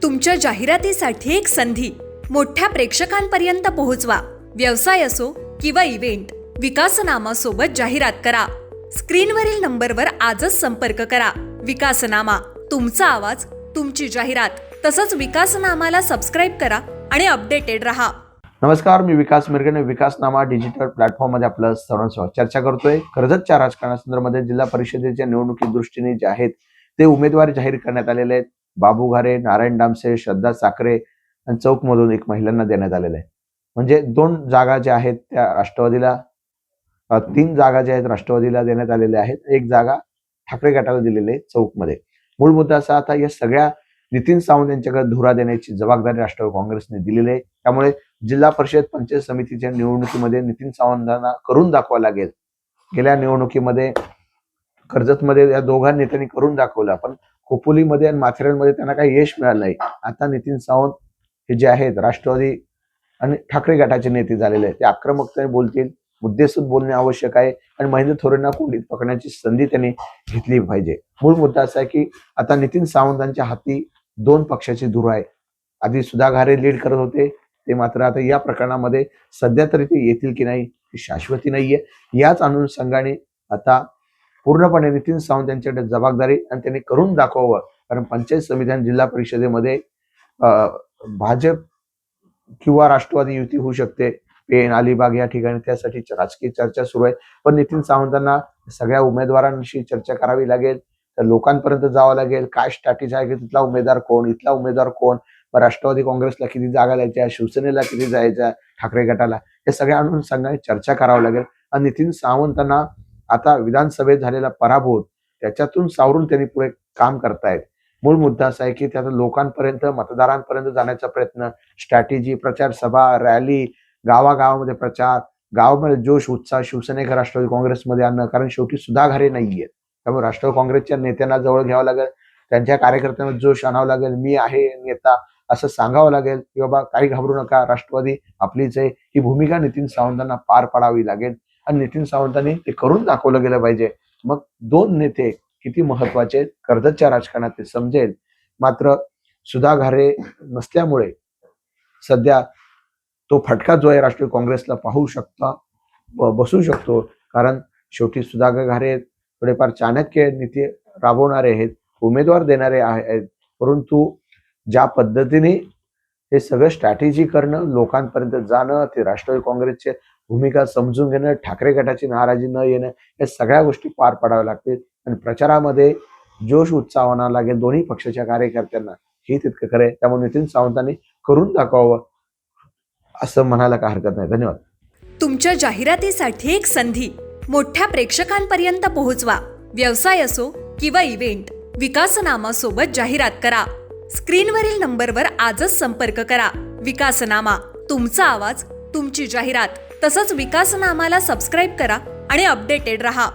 तुमच्या जाहिरातीसाठी एक संधी मोठ्या प्रेक्षकांपर्यंत पोहोचवा. व्यवसाय असो किंवा इव्हेंट, विकासनामा सोबत जाहिरात करा. स्क्रीनवरील नंबरवर आजच संपर्क करा. विकासनामा, तुमचा आवाज, तुमची जाहिरात. तसंच विकासनामाला सबस्क्राईब करा आणि अपडेटेड रहा. नमस्कार, मी विकास मिरगणे. विकासनामा डिजिटल प्लॅटफॉर्ममध्ये आपलं सर्वांसोबत चर्चा करतोय. कर्जतच्या राजकारणासंदर्भामध्ये जिल्हा परिषदेच्या निवडणुकी दृष्टीने जे आहेत ते उमेदवार जाहीर करण्यात आलेले आहेत. बाबू घारे, नारायण डामसे, श्रद्धा साखरे आणि चौकमधून एक महिलांना देण्यात आलेलं आहे. म्हणजे 2 जागा ज्या आहेत त्या राष्ट्रवादीला, 3 जागा ज्या आहेत राष्ट्रवादीला देण्यात आलेल्या आहेत. 1 जागा ठाकरे गटाला दिलेली आहे चौकमध्ये. मूळ मुद्दा असा, आता या सगळ्या नितीन सावंत यांच्याकडे धुरा देण्याची जबाबदारी राष्ट्रवादी काँग्रेसने दिलेली आहे. त्यामुळे जिल्हा परिषद पंचायत समितीच्या निवडणुकीमध्ये नितीन सावंतांना करून दाखवावं लागेल. गेल्या निवडणुकीमध्ये कर्जतमध्ये या दोघां नेत्यांनी करून दाखवलं, पण खोपोलीमध्ये आणि माथेरानमध्ये त्यांना काही यश मिळालं नाही. आता नितीन सावंत हे जे आहेत राष्ट्रवादी आणि ठाकरे गटाचे नेते झालेले आहेत, ते आक्रमकतेने बोलतील, मुद्देसूद बोलणे आवश्यक आहे आणि महेंद्र थोरेंना कोंडीत पकडण्याची संधी त्यांनी घेतली पाहिजे. मूळ मुद्दा असा आहे की आता नितीन सावंतांच्या हाती 2 पक्षाची धुरा आहे. आधी सुधा घारे लीड करत होते, ते मात्र आता या प्रकरणामध्ये सध्या तरी ते येतील की नाही ही शाश्वती नाहीये. याच अनुषंगाने आता पूर्णपणे नितीन सावंत यांच्याकडे जबाबदारी आणि त्यांनी करून दाखवावं. कारण पंचायत समिती आणि जिल्हा परिषदेमध्ये भाजप किंवा राष्ट्रवादी युती होऊ शकते. पेण, अलिबाग या ठिकाणी त्यासाठी राजकीय चर्चा सुरू आहे. पण नितीन सावंतांना सगळ्या उमेदवारांशी चर्चा करावी लागेल, तर लोकांपर्यंत जावं लागेल. काय स्ट्रॅटेजी आहे की तिथला उमेदवार कोण, इथला उमेदवार कोण, राष्ट्रवादी काँग्रेसला किती जागा द्यायच्या, शिवसेनेला किती जायच्या, ठाकरे गटाला, हे सगळ्या अनुषंगाने चर्चा करावं लागेल. आणि नितीन सावंतांना आता विधानसभेत झालेला पराभव त्याच्यातून सावरून त्यांनी पुढे काम करतायत. मूळ मुद्दा असा आहे की त्या लोकांपर्यंत, मतदारांपर्यंत जाण्याचा प्रयत्न, स्ट्रॅटेजी, प्रचार सभा, रॅली, गावागावामध्ये प्रचार, गावामध्ये जोश उत्साह शिवसेनेकर राष्ट्रवादी काँग्रेसमध्ये आणणं. कारण शेवटी सुधा घारे नाहीये, त्यामुळे राष्ट्रवादी काँग्रेसच्या नेत्यांना जवळ घ्यावं लागेल, त्यांच्या कार्यकर्त्यांना जोश आणावं लागेल. मी आहे नेता असं सांगावं लागेल की बाबा काही घाबरू नका, राष्ट्रवादी आपलीच आहे. ही भूमिका नितीन सावंतांना पार पाडावी लागेल आणि नितीन सावंतांनी ते करून दाखवलं गेलं पाहिजे. मग 2 नेते किती महत्वाचे कर्जतच्या राजकारणात ते समजेल. मात्र सुधा घारे नसल्यामुळे सध्या तो फटका जो आहे राष्ट्रवादी काँग्रेसला पाहू शकता बसू शकतो. कारण शेवटी सुधा घारे थोडेफार चाणक्य नीती राबवणारे आहेत, उमेदवार देणारे आहेत. परंतु ज्या पद्धतीने हे सगळं स्ट्रॅटेजी करणं, लोकांपर्यंत जाणं, ते राष्ट्रवादी काँग्रेसचे भूमिका समजून घेणं, ठाकरे गटाची नाराजी न येणं, या सगळ्या गोष्टी पार पाडाव्या लागतील. आणि प्रचारामध्ये जोश उत्साह आणावा लागेल दोन्ही पक्षाच्या कार्यकर्त्यांना, हे तितकं खरं आहे. त्यामुळे नितीन सावंतांनी करून दाखवावं असं म्हणायला काय हरकत नाही. धन्यवाद. तुमच्या जाहिरातीसाठी एक संधी मोठ्या प्रेक्षकांपर्यंत पोहोचवा. व्यवसाय असो किंवा इव्हेंट, विकासनामा सोबत जाहिरात करा. स्क्रीनवरील नंबरवर आजच संपर्क करा. विकासनामा, तुमचा आवाज, तुमची जाहिरात. तसंच विकासनामाला सबस्क्राईब करा आणि अपडेटेड रहा.